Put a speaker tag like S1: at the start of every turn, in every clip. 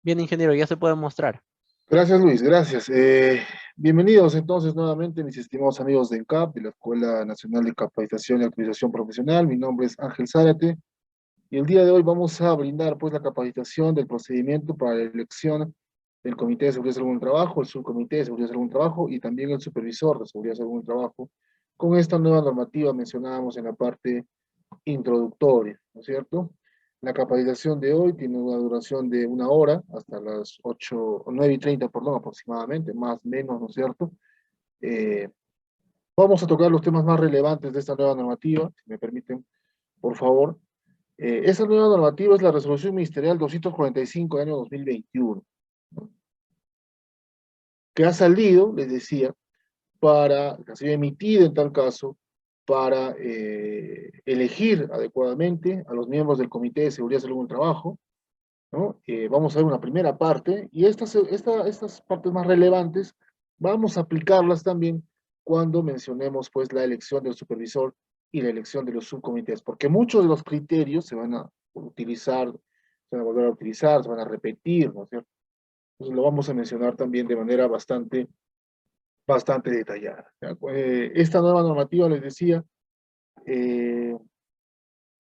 S1: Bien, ingeniero, ya se puede mostrar.
S2: Gracias, Luis, gracias. Bienvenidos entonces nuevamente, mis estimados amigos de ENCAP, de la Escuela Nacional de Capacitación y Actualización Profesional. Mi nombre es Ángel Zárate y el día de hoy vamos a brindar pues la capacitación del procedimiento para la elección del Comité de Seguridad y Salud en el Trabajo, el Subcomité de Seguridad y Salud en el Trabajo y también el Supervisor de Seguridad y Salud en el Trabajo, con esta nueva normativa mencionábamos en la parte introductoria, ¿no es cierto? La capacitación de hoy tiene una duración de 1 hora, hasta las 8, o 9:30, perdón, aproximadamente, más o menos, ¿no es cierto? Eh, Vamos a tocar los temas más relevantes de esta nueva normativa, si me permiten, por favor. Esa nueva normativa es la Resolución Ministerial 245 del año 2021, ¿no? Que ha salido, les decía, que ha sido emitida en tal caso, para elegir adecuadamente a los miembros del Comité de Seguridad y Salud en el Trabajo, ¿no? Vamos a ver una primera parte, y estas partes más relevantes vamos a aplicarlas también cuando mencionemos pues la elección del supervisor y la elección de los subcomités, porque muchos de los criterios se van a utilizar, se van a volver a utilizar, se van a repetir, ¿no es cierto? Entonces lo vamos a mencionar también de manera bastante detallada, ¿ya? Esta nueva normativa, les decía, eh,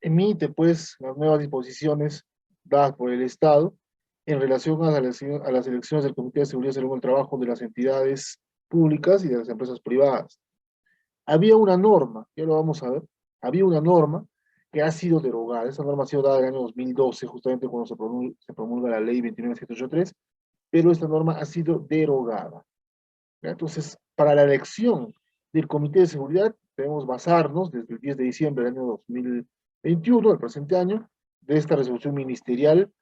S2: emite pues las nuevas disposiciones dadas por el Estado en relación a las elecciones del Comité de Seguridad y Salud en el Trabajo de las entidades públicas y de las empresas privadas. Había una norma, ya lo vamos a ver, había una norma que ha sido derogada. Esa norma ha sido dada en el año 2012, justamente cuando se promulga la ley 29783, pero esta norma ha sido derogada, ¿ya? Entonces, para la elección del Comité de Seguridad, debemos basarnos desde el 10 de diciembre del año 2021, el presente año, de esta resolución ministerial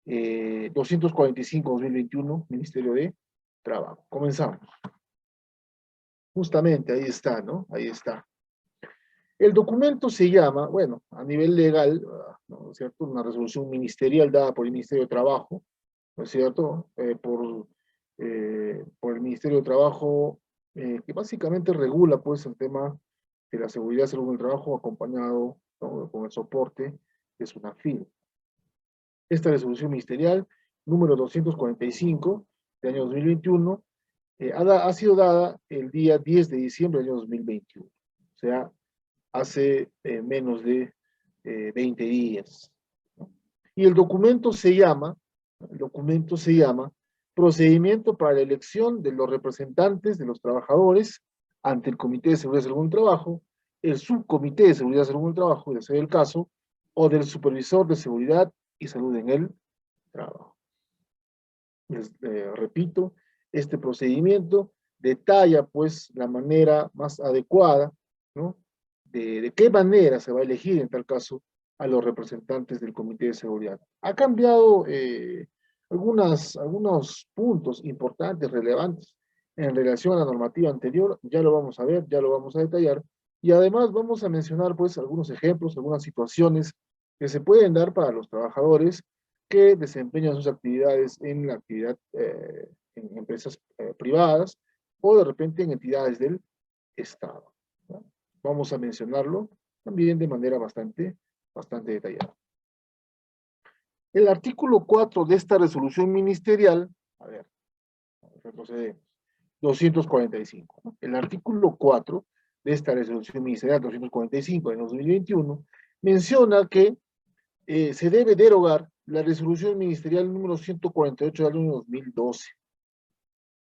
S2: 245-2021, Ministerio de Trabajo. Comenzamos. Justamente ahí está, ¿no? Ahí está. El documento se llama, bueno, a nivel legal, ¿no es cierto? Una resolución ministerial dada por el Ministerio de Trabajo, ¿no es cierto? Por el Ministerio de Trabajo, que básicamente regula pues el tema de la seguridad y salud en el trabajo acompañado, ¿no?, con el soporte de SUNAFIL. Esta resolución ministerial número 245 del año 2021 ha sido dada el día 10 de diciembre del año 2021, o sea, hace menos de 20 días, ¿no? Y el documento se llama Procedimiento para la elección de los representantes de los trabajadores ante el Comité de Seguridad y Salud en el Trabajo, el Subcomité de Seguridad y Salud en el Trabajo, de ser el caso, o del Supervisor de Seguridad y Salud en el Trabajo. Les repito, este procedimiento detalla pues la manera más adecuada, ¿no?, de qué manera se va a elegir en tal caso a los representantes del Comité de Seguridad. Ha cambiado algunos puntos importantes, relevantes, en relación a la normativa anterior. Ya lo vamos a ver, ya lo vamos a detallar, y además vamos a mencionar pues algunos ejemplos, algunas situaciones que se pueden dar para los trabajadores que desempeñan sus actividades en la actividad, en empresas privadas, o de repente en entidades del Estado, ¿no? Vamos a mencionarlo también de manera bastante detallada. El artículo 4 de esta resolución ministerial, a ver, retrocedemos, 245, ¿no? El artículo 4 de esta resolución ministerial 245 de 2021 menciona que se debe derogar la resolución ministerial número 148 del año 2012.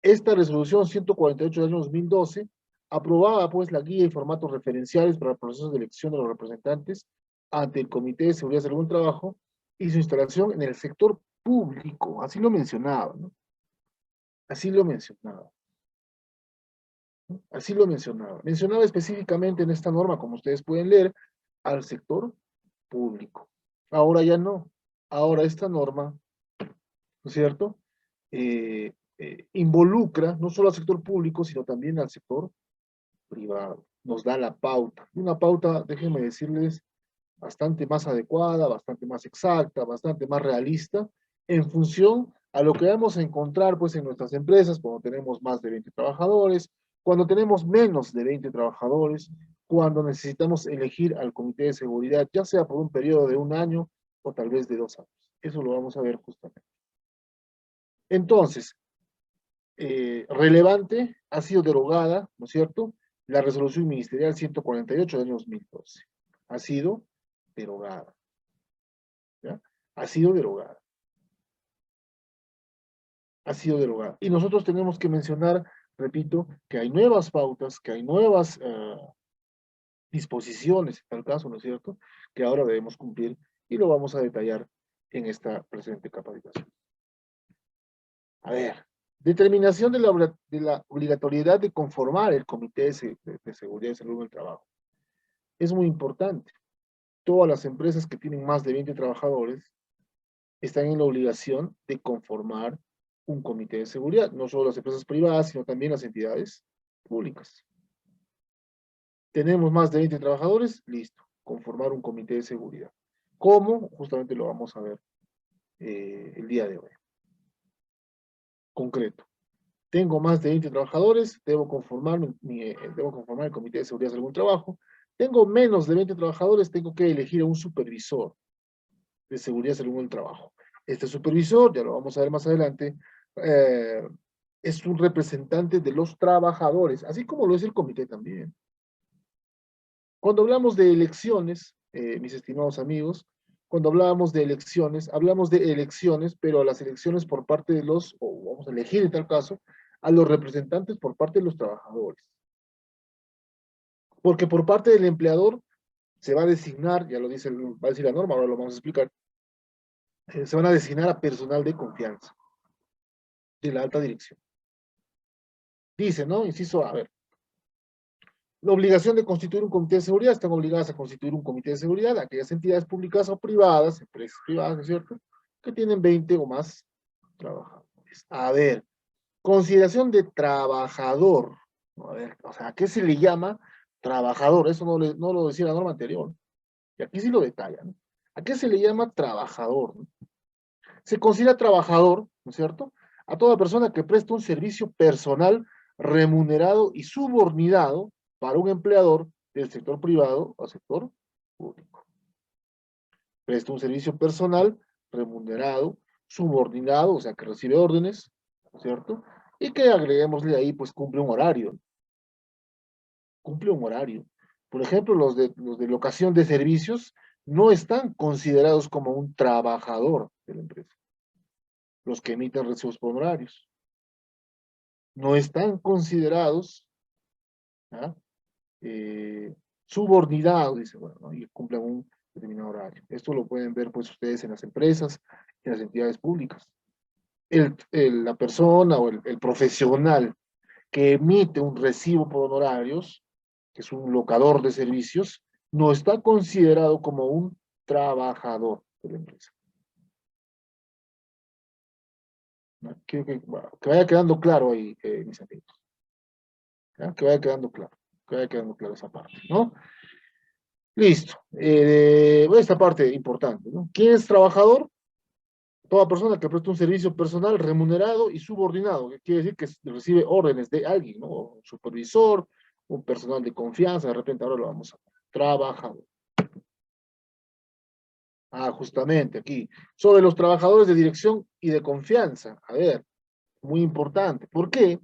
S2: Esta resolución 148 del año 2012 aprobaba pues la guía y formatos referenciales para el proceso de elección de los representantes ante el Comité de Seguridad y Salud en el Trabajo y su instalación en el sector público. Así lo mencionaba, ¿no? Así lo mencionaba, ¿no? Así lo mencionaba. Mencionaba específicamente en esta norma, como ustedes pueden leer, al sector público. Ahora ya no. Ahora esta norma, ¿no es cierto?, involucra no solo al sector público, sino también al sector privado. Nos da la pauta. Una pauta, déjenme decirles, bastante más adecuada, bastante más exacta, bastante más realista, en función a lo que vamos a encontrar pues en nuestras empresas cuando tenemos más de 20 trabajadores, cuando tenemos menos de 20 trabajadores, cuando necesitamos elegir al comité de seguridad, ya sea por un periodo de 1 año o tal vez de 2 años. Eso lo vamos a ver justamente. Entonces, relevante, ha sido derogada, ¿no es cierto?, la resolución ministerial 148 del año 2012. Ha sido derogada. ¿Ya? Ha sido derogada. Ha sido derogada. Y nosotros tenemos que mencionar, repito, que hay nuevas pautas, que hay nuevas disposiciones, en tal caso, ¿no es cierto?, que ahora debemos cumplir y lo vamos a detallar en esta presente capacitación. A ver, determinación de la obligatoriedad de conformar el Comité de Seguridad y Salud en el Trabajo. Es muy importante. Todas las empresas que tienen más de 20 trabajadores están en la obligación de conformar un comité de seguridad, no solo las empresas privadas, sino también las entidades públicas. Tenemos más de 20 trabajadores, listo, conformar un comité de seguridad. ¿Cómo? Justamente lo vamos a ver el día de hoy. Concreto. Tengo más de 20 trabajadores, debo conformar el comité de seguridad de algún trabajo. Tengo menos de 20 trabajadores, tengo que elegir a un supervisor de seguridad de algún trabajo. Este supervisor, ya lo vamos a ver más adelante, es un representante de los trabajadores, así como lo es el comité también. Cuando hablamos de elecciones, mis estimados amigos, cuando hablamos de elecciones, pero las elecciones por parte de los, o vamos a elegir en tal caso, a los representantes por parte de los trabajadores. Porque por parte del empleador se va a designar, ya lo dice, va a decir la norma, ahora lo vamos a explicar, se van a designar a personal de confianza de la alta dirección. Dice, ¿no? Inciso, a ver, la obligación de constituir un comité de seguridad, están obligadas a constituir un comité de seguridad aquellas entidades públicas o privadas, empresas privadas, ¿no es cierto?, que tienen 20 o más trabajadores. A ver, consideración de trabajador. A ver, o sea, ¿a qué se le llama trabajador? Eso no lo decía la norma anterior. Y aquí sí lo detalla, ¿no? ¿A qué se le llama trabajador? ¿No? Se considera trabajador, ¿no es cierto?, a toda persona que presta un servicio personal remunerado y subordinado para un empleador del sector privado o sector público. Presta un servicio personal remunerado, subordinado, o sea, que recibe órdenes, ¿no es cierto?, y que agreguémosle ahí, pues cumple un horario. Cumple un horario. Por ejemplo, los de locación de servicios no están considerados como un trabajador de la empresa. Los que emiten recibos por honorarios no están considerados, ¿ah?, subordinados, dice, bueno, ¿no?, y cumplen un determinado horario. Esto lo pueden ver pues ustedes en las empresas, en las entidades públicas. La persona o el profesional que emite un recibo por honorarios, que es un locador de servicios, no está considerado como un trabajador de la empresa. ¿No? Que vaya quedando claro ahí, mis amigos. ¿Ya? Que vaya quedando claro esa parte, ¿no? Listo. Esta parte importante, ¿no? ¿Quién es trabajador? Toda persona que presta un servicio personal remunerado y subordinado, que quiere decir que recibe órdenes de alguien, ¿no? Un supervisor, un personal de confianza, de repente ahora lo vamos a ver. Trabajador. Ah, justamente aquí. Sobre los trabajadores de dirección y de confianza. A ver, muy importante. ¿Por qué,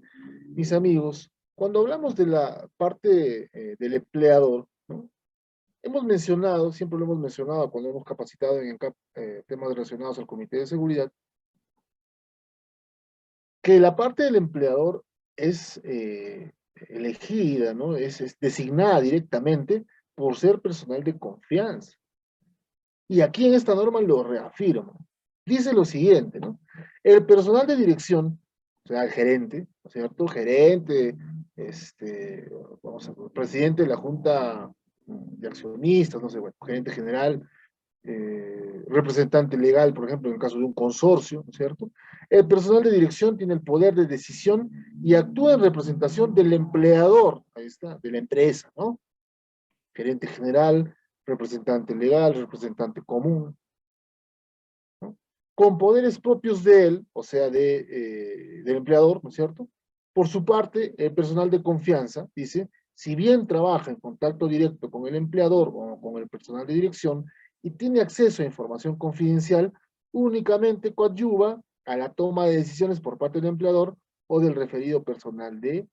S2: mis amigos? Cuando hablamos de la parte del empleador, ¿no?, hemos mencionado, siempre lo hemos mencionado cuando hemos capacitado en ENCAP temas relacionados al Comité de Seguridad, que la parte del empleador es elegida, ¿no? Es designada directamente por ser personal de confianza. Y aquí en esta norma lo reafirmo. Dice lo siguiente, ¿no? El personal de dirección, o sea, el gerente, ¿no es cierto? Gerente, vamos a ver, presidente de la Junta de Accionistas, no sé, bueno, gerente general, representante legal, por ejemplo, en el caso de un consorcio, ¿no es cierto? El personal de dirección tiene el poder de decisión y actúa en representación del empleador, ahí está, de la empresa, ¿no? Gerente general, representante legal, representante común, ¿no?, con poderes propios de él, o sea, del empleador, ¿no es cierto? Por su parte, el personal de confianza, dice, si bien trabaja en contacto directo con el empleador o con el personal de dirección y tiene acceso a información confidencial, únicamente coadyuva a la toma de decisiones por parte del empleador o del referido personal de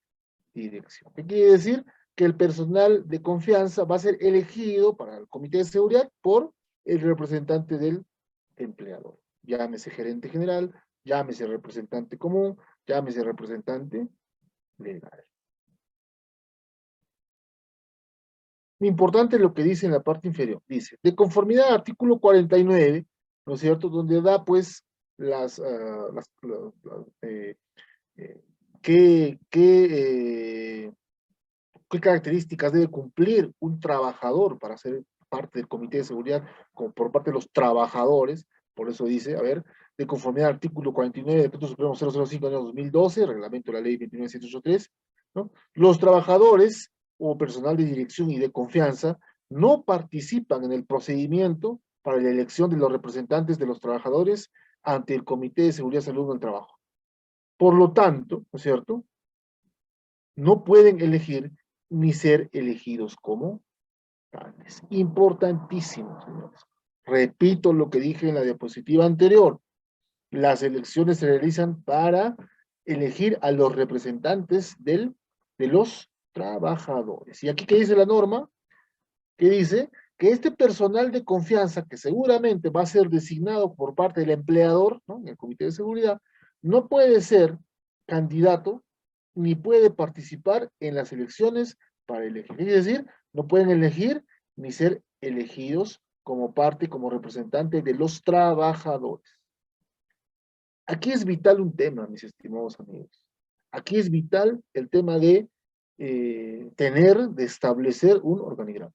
S2: dirección. ¿Qué quiere decir? Que el personal de confianza va a ser elegido para el comité de seguridad por el representante del empleador. Llámese gerente general, llámese representante común, llámese representante legal. Importante lo que dice en la parte inferior. Dice, de conformidad al artículo 49, ¿no es cierto? Donde da, pues, eh, eh, qué características debe cumplir un trabajador para ser parte del comité de seguridad como por parte de los trabajadores. Por eso dice, a ver, de conformidad al artículo 49 del Decreto Supremo 005 año 2012, reglamento de la ley 29783, ¿no? Los trabajadores o personal de dirección y de confianza no participan en el procedimiento para la elección de los representantes de los trabajadores ante el Comité de Seguridad y Salud del Trabajo. Por lo tanto, ¿no es cierto?, no pueden elegir ni ser elegidos como tales. Importantísimo, señores. Repito lo que dije en la diapositiva anterior. Las elecciones se realizan para elegir a los representantes de los trabajadores. ¿Y aquí qué dice la norma? Que dice que este personal de confianza, que seguramente va a ser designado por parte del empleador, ¿no?, en el comité de seguridad, no puede ser candidato ni puede participar en las elecciones para elegir. Es decir, no pueden elegir ni ser elegidos como parte, como representante de los trabajadores. Aquí es vital un tema, mis estimados amigos. Aquí es vital el tema de de establecer un organigrama.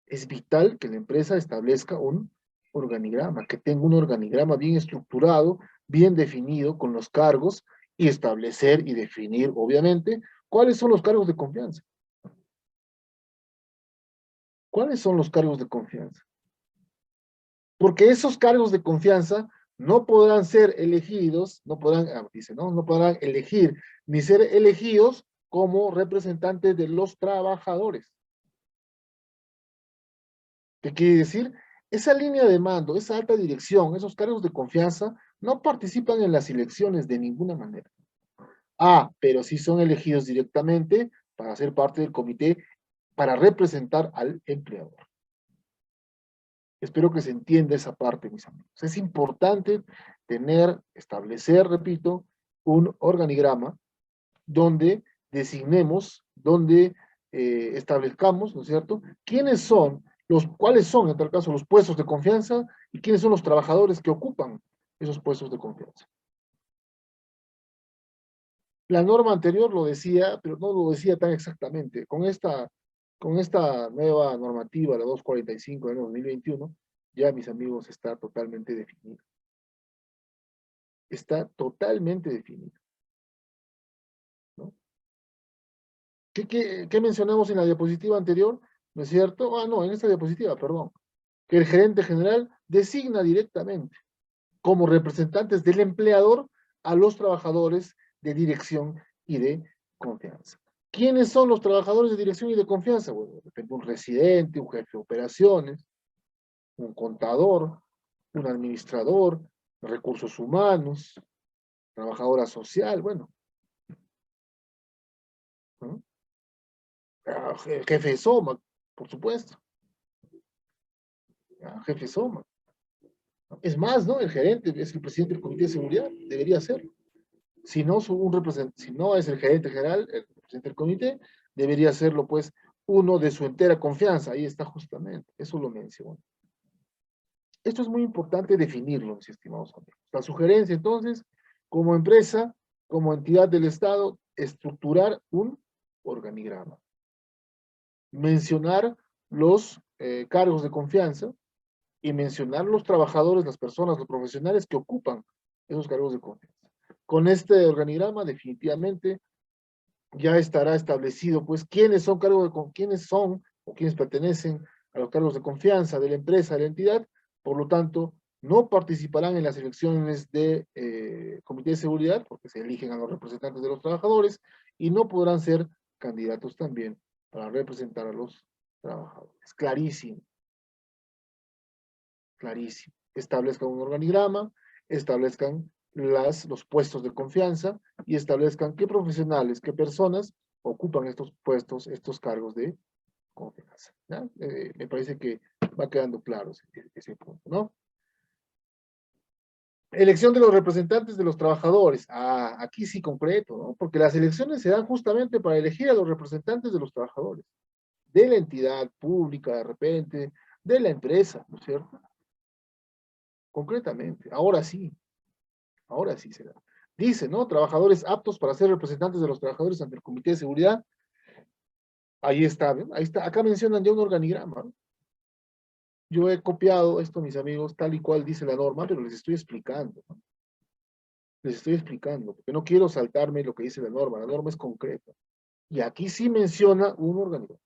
S2: Es vital que la empresa establezca un organigrama, que tenga un organigrama bien estructurado, bien definido con los cargos y establecer y definir, obviamente, cuáles son los cargos de confianza. ¿Cuáles son los cargos de confianza? Porque esos cargos de confianza no podrán ser elegidos, no podrán, dice, no podrán elegir ni ser elegidos como representantes de los trabajadores. ¿Qué quiere decir? Esa línea de mando, esa alta dirección, esos cargos de confianza, no participan en las elecciones de ninguna manera. Pero sí son elegidos directamente para ser parte del comité, para representar al empleador. Espero que se entienda esa parte, mis amigos. Es importante establecer, repito, un organigrama donde designemos, donde establezcamos, ¿no es cierto?, cuáles son, en tal caso, los puestos de confianza y quiénes son los trabajadores que ocupan esos puestos de confianza. La norma anterior lo decía, pero no lo decía tan exactamente. Con esta nueva normativa, la 245 del 2021, ya, mis amigos, está totalmente definido. Está totalmente definido, ¿no? ¿Qué mencionamos en la diapositiva anterior? ¿No es cierto? No, en esta diapositiva, perdón. Que el gerente general designa directamente como representantes del empleador a los trabajadores de dirección y de confianza. ¿Quiénes son los trabajadores de dirección y de confianza? Bueno, depende un residente, un jefe de operaciones, un contador, un administrador, recursos humanos, trabajadora social, bueno, ¿no? Jefe de SOMA, por supuesto, jefe de SOMA. Es más, ¿no? El gerente es el presidente del comité de seguridad, debería serlo. Si no, si no es el gerente general, el presidente del comité, debería serlo, pues, uno de su entera confianza. Ahí está justamente, eso lo menciono. Esto es muy importante definirlo, mis estimados amigos. La sugerencia, entonces, como empresa, como entidad del Estado, estructurar un organigrama. Mencionar los cargos de confianza y mencionar los trabajadores, las personas, los profesionales que ocupan esos cargos de confianza. Con este organigrama, definitivamente, ya estará establecido, pues, quiénes son o quiénes pertenecen a los cargos de confianza de la empresa, de la entidad. Por lo tanto, no participarán en las elecciones de comité de seguridad, porque se eligen a los representantes de los trabajadores, y no podrán ser candidatos también para representar a los trabajadores. Clarísimo. Clarísimo. establezcan un organigrama, establezcan los puestos de confianza y establezcan qué profesionales, qué personas ocupan estos puestos, estos cargos de confianza. ¿Ya? Me parece que va quedando claro ese punto, ¿no? Elección de los representantes de los trabajadores. Ah, aquí sí concreto, ¿no? Porque las elecciones se dan justamente para elegir a los representantes de los trabajadores, de la entidad pública de repente, de la empresa, ¿no es cierto? Concretamente, ahora sí se da. Dice, ¿no? Trabajadores aptos para ser representantes de los trabajadores ante el Comité de Seguridad. Ahí está, ¿ven? Ahí está. Acá mencionan ya un organigrama, ¿no? Yo he copiado esto, mis amigos, tal y cual dice la norma, pero les estoy explicando, ¿no? Les estoy explicando, porque no quiero saltarme lo que dice la norma es concreta. Y aquí sí menciona un organigrama.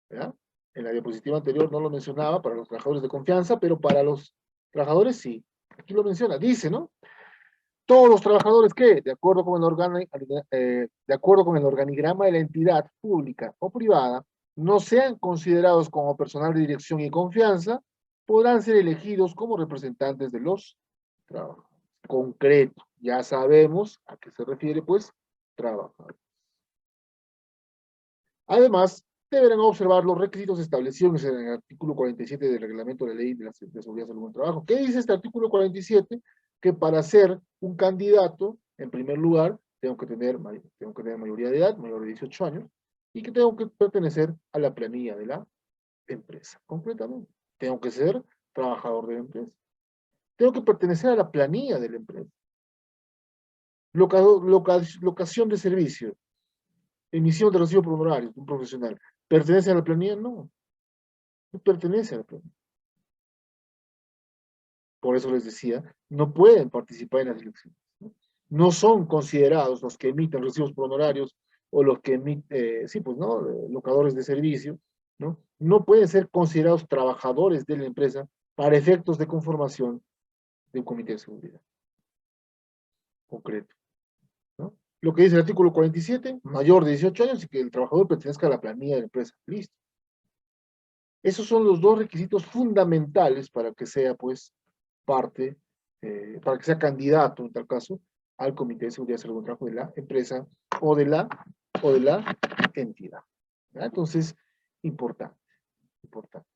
S2: ¿Ya? En la diapositiva anterior no lo mencionaba para los trabajadores de confianza, pero para los trabajadores sí. Aquí lo menciona, dice, ¿no? Todos los trabajadores que, de acuerdo con el organigrama de la entidad pública o privada, no sean considerados como personal de dirección y confianza, podrán ser elegidos como representantes de los trabajadores. Concreto, ya sabemos a qué se refiere, pues, trabajadores. Además, deberán observar los requisitos establecidos en el artículo 47 del reglamento de la ley de seguridad y salud en el trabajo. ¿Qué dice este artículo 47? Que para ser un candidato, en primer lugar, tengo que tener mayoría de edad, mayor de 18 años, y que tengo que pertenecer a la planilla de la empresa, completamente. Tengo que ser trabajador de la empresa. Tengo que pertenecer a la planilla de la empresa. Locación de servicio, emisión de recibo por honorarios, un profesional. ¿Pertenece a la planilla? No, no pertenece a la planilla. Por eso les decía, no pueden participar en las elecciones. No son considerados los que emiten recibos por honorarios o los que emiten, sí, pues, ¿no? Locadores de servicio, ¿no? No pueden ser considerados trabajadores de la empresa para efectos de conformación de un comité de seguridad concreto, ¿no? Lo que dice el artículo 47, mayor de 18 años y que el trabajador pertenezca a la planilla de la empresa. Listo. Esos son los dos requisitos fundamentales para que sea, pues, parte, para que sea candidato, en tal caso, al Comité de Seguridad y Salud Trabajo de la empresa o de la entidad. ¿Ya? Entonces, importante, importante,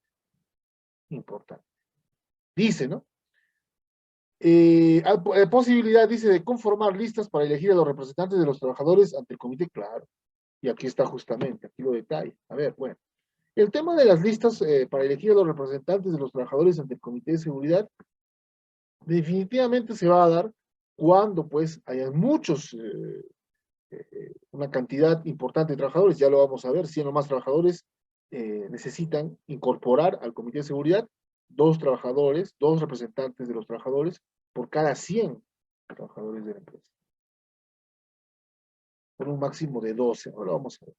S2: importante. Dice, ¿no? Posibilidad, dice, de conformar listas para elegir a los representantes de los trabajadores ante el comité, claro. Y aquí está justamente, aquí lo detalla. A ver, bueno. El tema de las listas para elegir a los representantes de los trabajadores ante el comité de seguridad definitivamente se va a dar cuando pues haya muchos, una cantidad importante de trabajadores, ya lo vamos a ver, 100 o más trabajadores necesitan incorporar al comité de seguridad dos trabajadores, dos representantes de los trabajadores por cada 100 trabajadores de la empresa. Por un máximo de 12, ahora vamos a ver.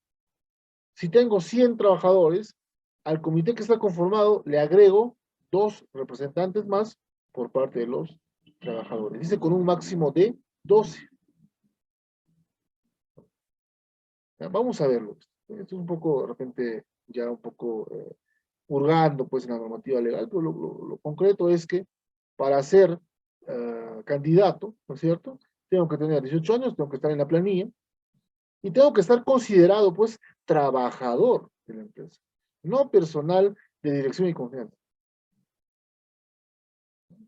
S2: Si tengo 100 trabajadores, al comité que está conformado le agrego dos representantes más por parte de los trabajadores. Dice con un máximo de 12. Ya, vamos a verlo. Esto es un poco, de repente, ya un poco hurgando pues en la normativa legal, pero lo concreto es que para ser candidato, ¿no es cierto? Tengo que tener 18 años, tengo que estar en la planilla y tengo que estar considerado pues trabajador de la empresa, no personal de dirección y confianza.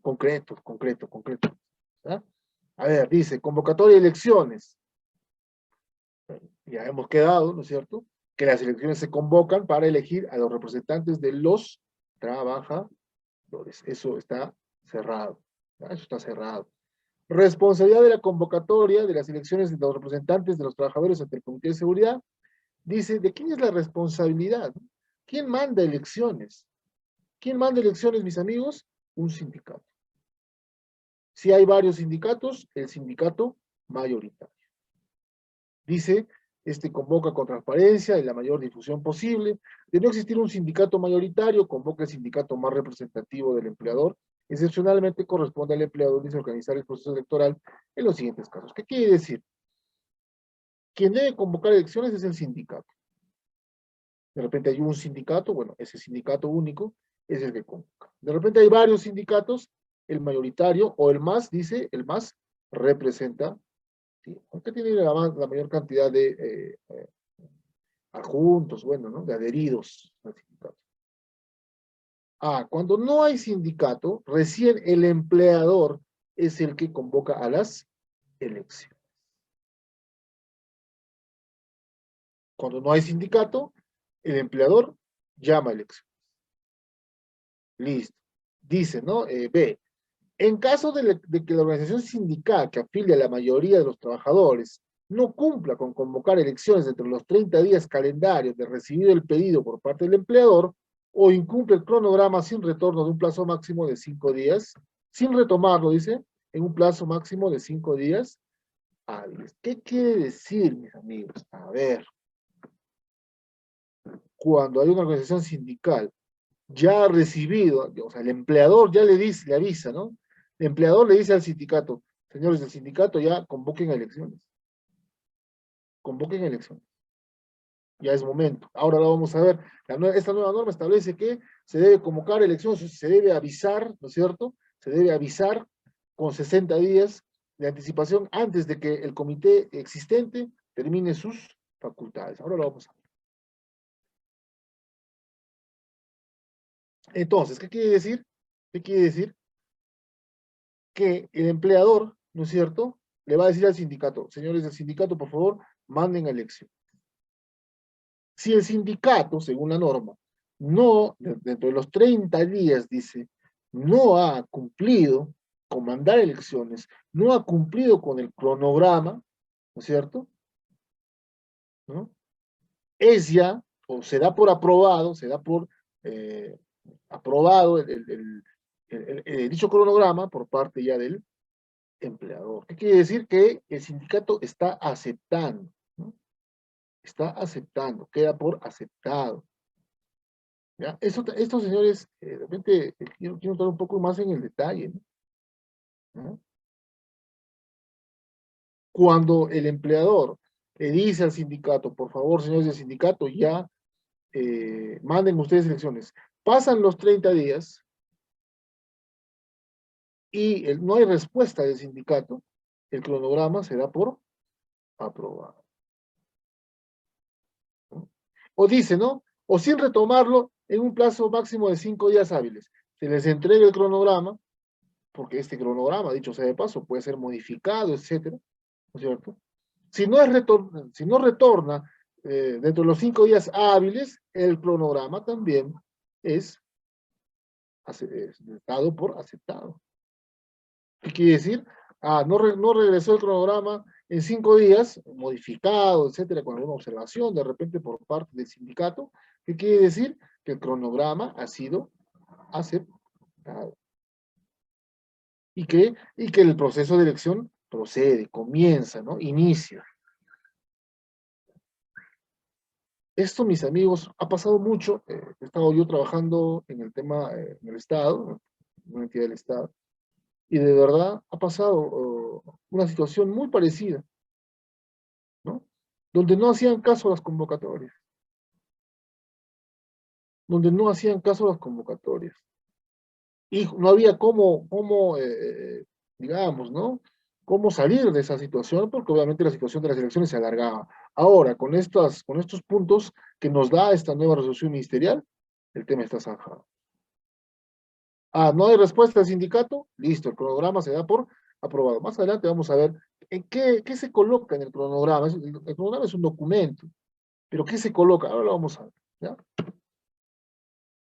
S2: Concreto, concreto, concreto. ¿Ya? A ver, dice, convocatoria de elecciones. Ya hemos quedado, ¿no es cierto? Que las elecciones se convocan para elegir a los representantes de los trabajadores. Eso está cerrado. ¿Ya? Eso está cerrado. Responsabilidad de la convocatoria de las elecciones de los representantes de los trabajadores ante el Comité de Seguridad. Dice, ¿de quién es la responsabilidad? ¿Quién manda elecciones? ¿Quién manda elecciones, mis amigos? Un sindicato. Si hay varios sindicatos, el sindicato mayoritario. Dice, convoca con transparencia y la mayor difusión posible. De no existir un sindicato mayoritario, convoca el sindicato más representativo del empleador. Excepcionalmente corresponde al empleador dice organizar el proceso electoral en los siguientes casos. ¿Qué quiere decir? Quien debe convocar elecciones es el sindicato. De repente hay un sindicato, bueno, ese sindicato único, es el que convoca. De repente hay varios sindicatos, el mayoritario o el más, dice, el más representa, ¿sí? Aunque tiene la mayor cantidad de adjuntos, bueno, ¿no? De adheridos al sindicato. Cuando no hay sindicato, recién el empleador es el que convoca a las elecciones. Cuando no hay sindicato, el empleador llama a elecciones. Listo. Dice, ¿no? B. En caso de que la organización sindical que afilia a la mayoría de los trabajadores no cumpla con convocar elecciones dentro de los 30 días calendarios de recibido el pedido por parte del empleador, o incumple el cronograma sin retorno de un plazo máximo de 5 días, sin retomarlo, dice, en un plazo máximo de 5 días hábiles. ¿Qué quiere decir, mis amigos? A ver, cuando hay una organización sindical ya ha recibido, o sea, el empleador ya le dice, le avisa, ¿no? El empleador le dice al sindicato, señores del sindicato, ya convoquen elecciones. Convoquen elecciones. Ya es momento. Ahora lo vamos a ver. Esta nueva norma establece que se debe convocar elecciones, se debe avisar, ¿no es cierto? Se debe avisar con 60 días de anticipación antes de que el comité existente termine sus facultades. Ahora lo vamos a ver. Entonces, ¿qué quiere decir? ¿Qué quiere decir? Que el empleador, ¿no es cierto?, le va a decir al sindicato, señores del sindicato, por favor, manden a elección. Si el sindicato, según la norma, no, dentro de los 30 días, dice, no ha cumplido con mandar elecciones, no ha cumplido con el cronograma, ¿no es cierto?, ¿no?, es ya, o se da por aprobado, se da por aprobado dicho cronograma por parte ya del empleador. ¿Qué quiere decir? Que el sindicato está aceptando, ¿no? Está aceptando, queda por aceptado. ¿Ya? Estos señores, de repente, quiero entrar un poco más en el detalle, ¿no? Cuando el empleador le dice al sindicato, por favor, señores del sindicato, ya manden ustedes elecciones. Pasan los 30 días y no hay respuesta del sindicato, el cronograma se da por aprobado. ¿No? O dice, ¿no? O sin retomarlo en un plazo máximo de 5 días hábiles. Se les entrega el cronograma, porque este cronograma, dicho sea de paso, puede ser modificado, etcétera, ¿no es cierto? Si no retorna dentro de los 5 días hábiles, el cronograma también es dado por aceptado. ¿Qué quiere decir? No regresó el cronograma en 5 días, modificado, etcétera, con alguna observación de repente por parte del sindicato. ¿Qué quiere decir? Que el cronograma ha sido aceptado. Y que el proceso de elección procede, comienza, ¿no? Inicia. Esto, mis amigos, ha pasado mucho. He estado yo trabajando en el tema, en el Estado, en una entidad del Estado, y de verdad ha pasado una situación muy parecida, ¿no? Donde no hacían caso a las convocatorias. Donde no hacían caso a las convocatorias. Y no había digamos, ¿no? Cómo salir de esa situación, porque obviamente la situación de las elecciones se alargaba. Ahora, con estos puntos que nos da esta nueva resolución ministerial, el tema está zanjado. No hay respuesta del sindicato, listo, el cronograma se da por aprobado. Más adelante vamos a ver en qué se coloca en el cronograma. El cronograma es un documento, pero ¿qué se coloca? Ahora lo vamos a ver, ¿ya?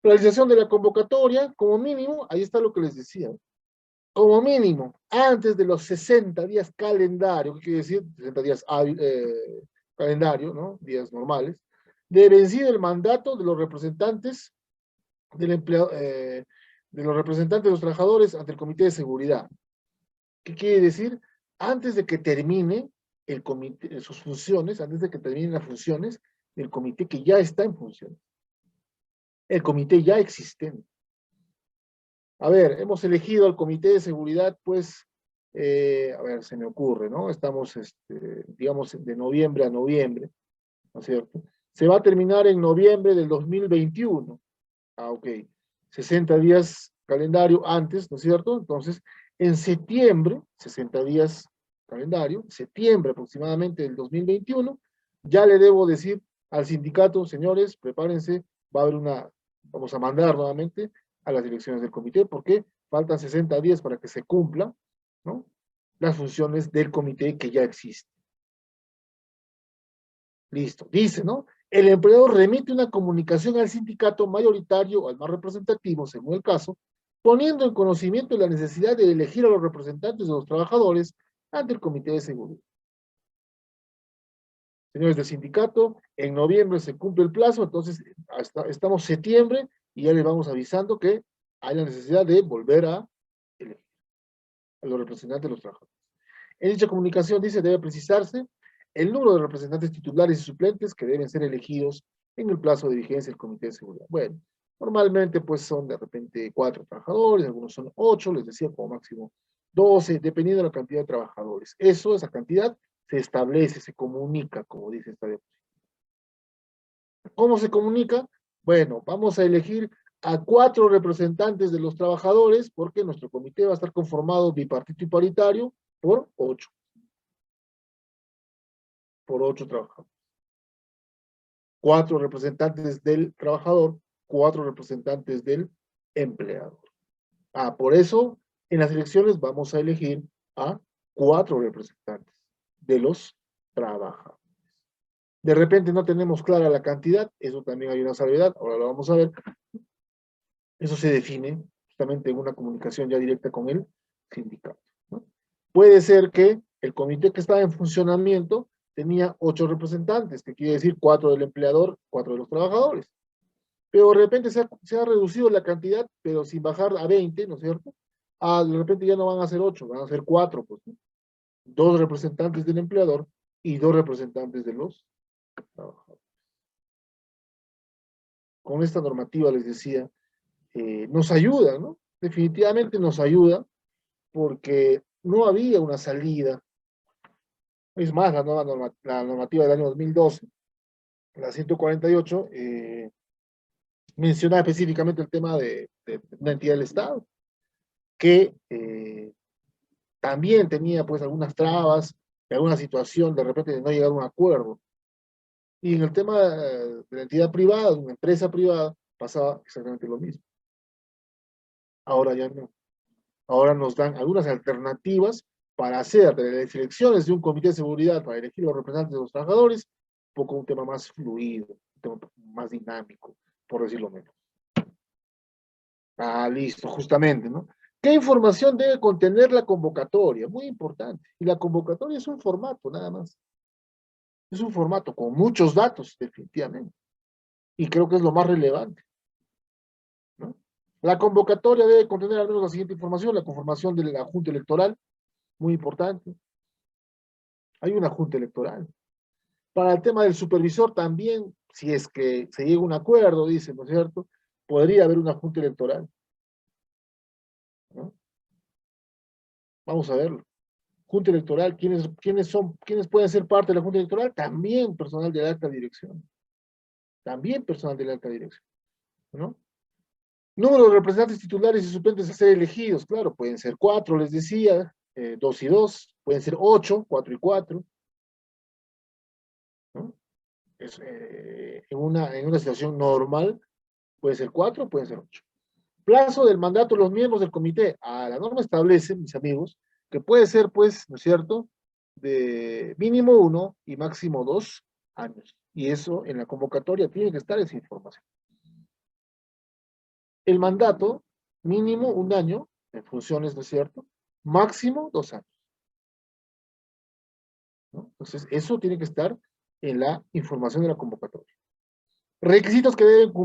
S2: Realización de la convocatoria, como mínimo, ahí está lo que les decía, como mínimo, antes de los 60 días calendario, ¿qué quiere decir? 60 días calendario, ¿no? Días normales, de vencido el mandato de los representantes del empleado, de los representantes de los trabajadores ante el Comité de Seguridad. ¿Qué quiere decir? Antes de que termine el comité, sus funciones, antes de que terminen las funciones del comité que ya está en funciones. El comité ya existente. A ver, hemos elegido al Comité de Seguridad, pues, a ver, se me ocurre, ¿no? Estamos, digamos, de noviembre a noviembre, ¿no es cierto? Se va a terminar en noviembre del 2021. Ok. 60 días calendario antes, ¿no es cierto? Entonces, en septiembre, 60 días calendario, septiembre aproximadamente del 2021, ya le debo decir al sindicato, señores, prepárense, va a haber vamos a mandar nuevamente a las direcciones del comité, porque faltan 60 días para que se cumpla, ¿no?, las funciones del comité que ya existe. Listo, dice, ¿no? El empleador remite una comunicación al sindicato mayoritario o al más representativo, según el caso, poniendo en conocimiento la necesidad de elegir a los representantes de los trabajadores ante el comité de seguridad. Señores del sindicato, en noviembre se cumple el plazo, entonces estamos septiembre y ya les vamos avisando que hay la necesidad de volver a elegir a los representantes de los trabajadores. En dicha comunicación dice, debe precisarse el número de representantes titulares y suplentes que deben ser elegidos en el plazo de vigencia del Comité de Seguridad. Bueno, normalmente pues son de repente 4 trabajadores, algunos son 8, les decía como máximo 12, dependiendo de la cantidad de trabajadores. Esa cantidad se establece, se comunica, como dice esta diapositiva. ¿Cómo se comunica? Bueno, vamos a elegir a 4 representantes de los trabajadores, porque nuestro comité va a estar conformado bipartito y paritario por 8 trabajadores. 4 representantes del trabajador, 4 representantes del empleador. Por eso en las elecciones vamos a elegir a 4 representantes de los trabajadores. De repente no tenemos clara la cantidad, eso también hay una salvedad, ahora lo vamos a ver. Eso se define justamente en una comunicación ya directa con el sindicato, ¿no? Puede ser que el comité que estaba en funcionamiento tenía 8 representantes, que quiere decir 4 del empleador, 4 de los trabajadores. Pero de repente se ha reducido la cantidad, pero sin bajar a 20, ¿no es cierto? De repente ya no van a ser 8, van a ser 4, pues, ¿no? 2 representantes del empleador y 2 representantes de los trabajadores. Con esta normativa, les decía, nos ayuda, ¿no? Definitivamente nos ayuda, porque no había una salida. Es más, la normativa del año 2012, la 148, menciona específicamente el tema de una entidad del Estado, que también tenía pues algunas trabas, de alguna situación de repente de no llegar a un acuerdo. Y en el tema de la entidad privada, de una empresa privada, pasaba exactamente lo mismo. Ahora ya no. Ahora nos dan algunas alternativas para hacer de las elecciones de un comité de seguridad para elegir los representantes de los trabajadores, un poco un tema más fluido, un tema más dinámico, por decirlo menos. Listo, justamente, ¿no? ¿Qué información debe contener la convocatoria? Muy importante. Y la convocatoria es un formato, nada más. Es un formato con muchos datos, definitivamente. Y creo que es lo más relevante, ¿no? La convocatoria debe contener al menos la siguiente información: la conformación de la Junta Electoral, muy importante. Hay una Junta Electoral. Para el tema del supervisor también, si es que se llega a un acuerdo, dice, ¿no es cierto?, podría haber una Junta Electoral, ¿no? Vamos a verlo. Junta Electoral, ¿quiénes pueden ser parte de la Junta Electoral? También personal de la alta dirección. También personal de la alta dirección, ¿no? Número de representantes titulares y suplentes a ser elegidos, claro, pueden ser 4, les decía, 2 y 2, pueden ser 8, 4 y 4, ¿no? En una situación normal, puede ser 4, pueden ser 8. Plazo del mandato de los miembros del comité. La norma establece, mis amigos, que puede ser, pues, ¿no es cierto?, de mínimo 1 y máximo 2 años. Y eso en la convocatoria tiene que estar esa información. El mandato, mínimo 1 año, en funciones, ¿no es cierto?, máximo 2 años, ¿no? Entonces, eso tiene que estar en la información de la convocatoria. Requisitos que deben cumplir